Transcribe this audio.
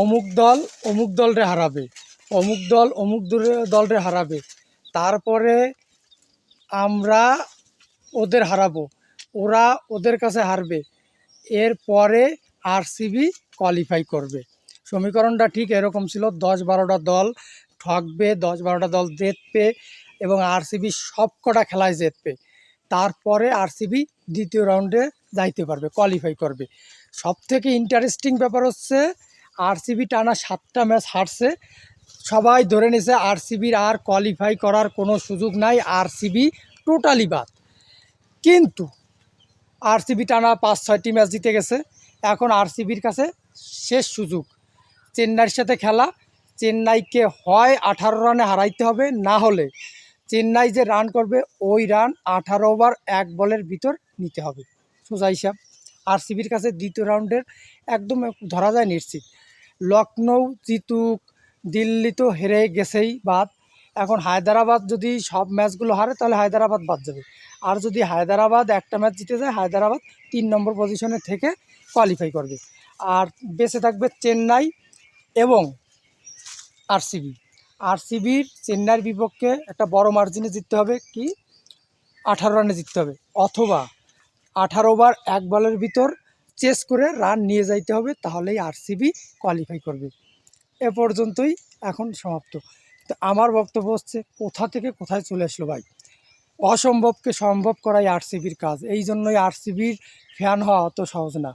অমুক দল অমুক দলরে হারাবে, অমুক দল অমুক দলরে হারাবে, তারপরে আমরা ওদের হারাবো, ওরা ওদের কাছে হারবে, এরপরে আরসিবি কোয়ালিফাই করবে। সমীকরণটা ঠিক এরকম ছিল, 10-12টা দল ঠকবে, 10-12টা দল জিতবে এবং আরসিবি সব কটা খেলায় জিতবে, তারপরে আরসিবি দ্বিতীয় রাউন্ডে যাইতে পারবে, কোয়ালিফাই করবে। সবথেকে ইন্টারেস্টিং ব্যাপার হচ্ছে আরসিবি টানা 7টা ম্যাচ হারছে, সবাই ধরে নিছে আরসিবির আর কোয়ালিফাই করার কোনো সুযোগ নাই, আরসিবি টোটালি বাদ। কিন্তু আরসিবি টানা 5-6টি ম্যাচ জিতে গেছে, এখন আরসিবির কাছে শেষ সুযোগ চেন্নাইয়ের সাথে খেলা। চেন্নাইকে হয় 18 রানে হারাইতে হবে, না হলে চেন্নাই যে রান করবে ওই রান 18 ওভার 1 বলের ভিতর নিতে হবে। সোজা হিসাব আরসিবির কাছে দ্বিতীয় রাউন্ডের একদম ধরা যায় নিশ্চিত। লখনৌ জিতুক, দিল্লি তো হেরে গেছেই বাদ, এখন হায়দ্রাবাদ যদি সব ম্যাচগুলো হারে তাহলে হায়দ্রাবাদ বাদ যাবে, আর যদি হায়দ্রাবাদ একটা ম্যাচ জিতে যায় হায়দ্রাবাদ 3 নম্বর পজিশনে থেকে কোয়ালিফাই করবে, আর বেঁচে থাকবে চেন্নাই এবং আরসিবি। আরসিবির চেন্নাইয়ের বিপক্ষে একটা বড় মার্জিনে জিততে হবে, কি 18 রানে জিততে হবে, অথবা 18 ওভার 1 বলের ভিতর চেস করে রান নিয়ে যাইতে হবে, তাহলেই আরসিবি কোয়ালিফাই করবে। এ পর্যন্তই, এখন সমাপ্ত। তো আমার বক্তব্য হচ্ছে কোথা থেকে কোথায় চলে আসলো ভাই, অসম্ভবকে সম্ভব করাই আরসিবির কাজ, এই জন্যই আরসিবির ফ্যান হওয়া অত সহজ না।